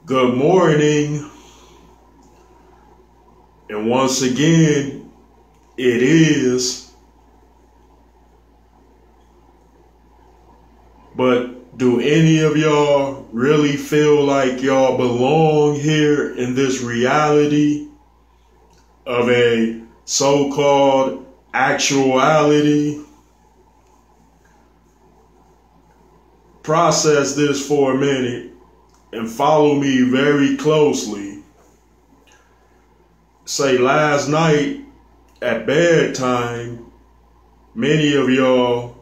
Good morning. And once again, it is. But do any of y'all really feel like y'all belong here in this reality of a so-called actuality? Process this for a minute and follow me very closely. Say last night at bedtime, many of y'all,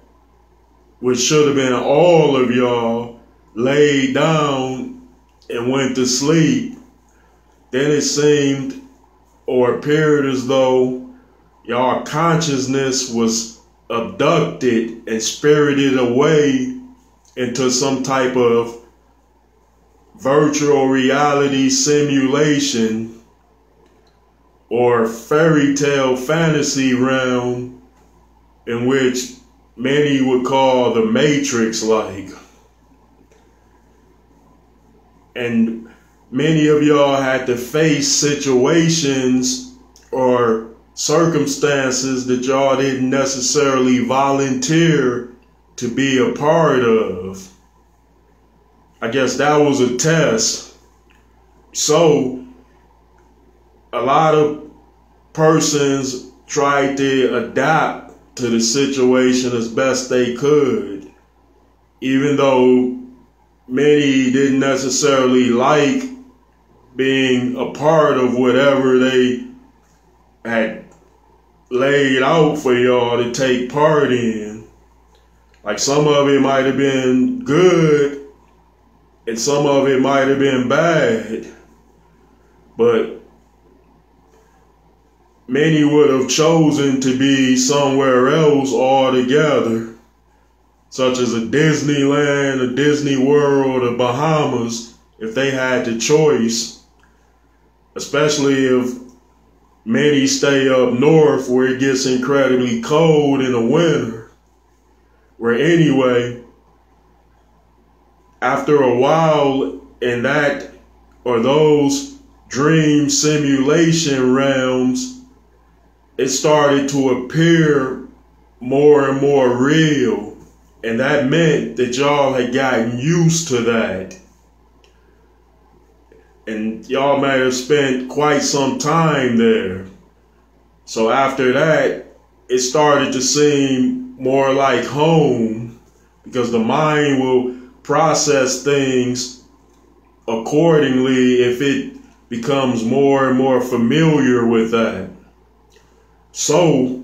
which should have been all of y'all, laid down and went to sleep. Then it seemed or appeared as though y'all consciousness was abducted and spirited away into some type of virtual reality simulation or fairy tale fantasy realm in which many would call the Matrix-like. And many of y'all had to face situations or circumstances that y'all didn't necessarily volunteer to be a part of. I guess that was a test. So a lot of persons tried to adapt to the situation as best they could, even though many didn't necessarily like being a part of whatever they had laid out for y'all to take part in. Like some of it might have been good and some of it might have been bad, but many would have chosen to be somewhere else altogether, such as a Disneyland, a Disney World, or Bahamas, if they had the choice, especially if many stay up north where it gets incredibly cold in the winter, where anyway, after a while in that or those dream simulation realms, it started to appear more and more real. And that meant that y'all had gotten used to that. And y'all might have spent quite some time there. So after that, it started to seem more like home, because the mind will process things accordingly if it becomes more and more familiar with that. So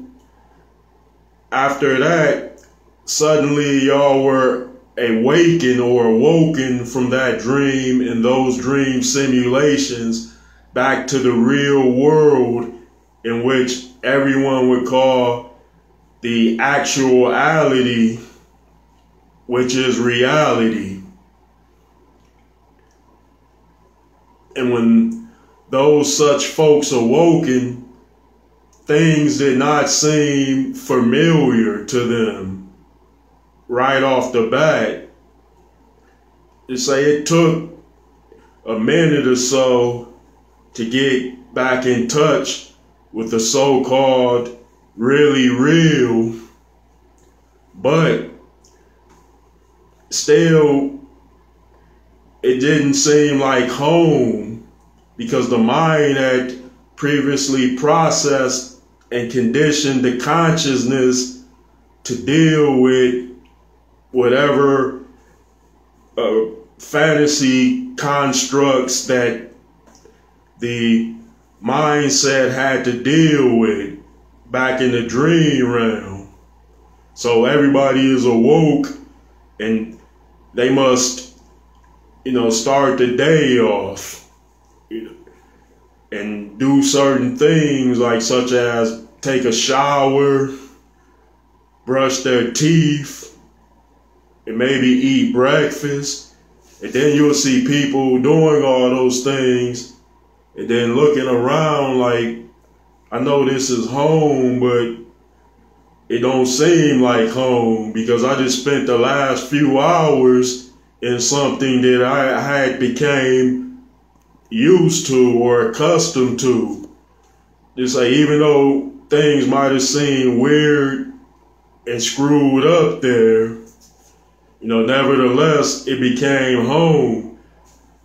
after that, suddenly y'all were awakened or awoken from that dream and those dream simulations back to the real world, in which everyone would call the actuality, which is reality. And when those such folks awoken, things did not seem familiar to them right off the bat. To say it took a minute or so to get back in touch with the so-called really real, but still it didn't seem like home, because the mind had previously processed and conditioned the consciousness to deal with whatever fantasy constructs that the mindset had to deal with back in the dream realm. So everybody is awoke and they must, start the day off and do certain things, like such as take a shower, brush their teeth, and maybe eat breakfast. And then you'll see people doing all those things and then looking around like, I know this is home, but it don't seem like home because I just spent the last few hours in something that I had became used to or accustomed to. Just like, even though things might have seemed weird and screwed up there, nevertheless, it became home.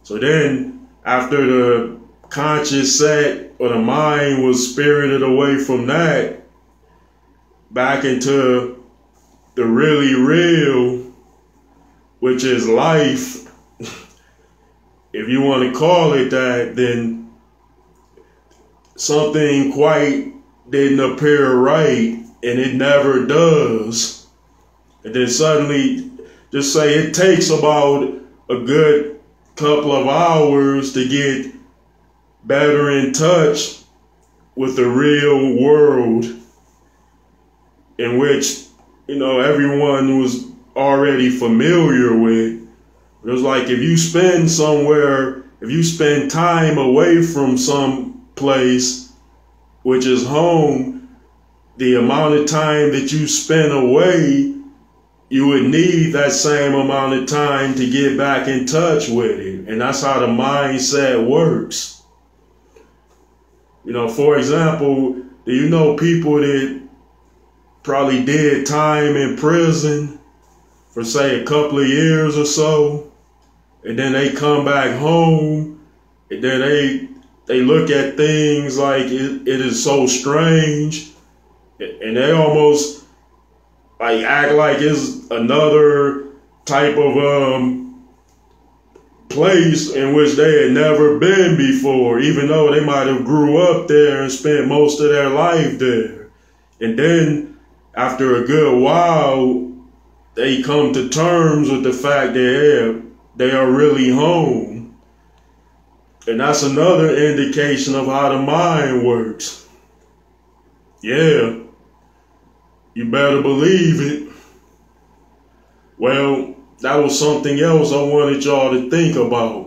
So then, after the conscious set or the mind was spirited away from that, back into the really real, which is life, if you want to call it that, then something quite didn't appear right, and it never does. And then suddenly, just say it takes about a good couple of hours to get better in touch with the real world, in which, everyone was already familiar with. It was like, if you spend time away from some place, which is home, the amount of time that you spend away, you would need that same amount of time to get back in touch with it. And that's how the mindset works. For example, do you know people that probably did time in prison for, say, a couple of years or so, and then they come back home, and then they look at things like it is so strange, and they almost like act like it's another type of place in which they had never been before, even though they might have grew up there and spent most of their life there. And then after a good while, they come to terms with the fact that they are really home. And that's another indication of how the mind works. Yeah, you better believe it. Well, that was something else I wanted y'all to think about.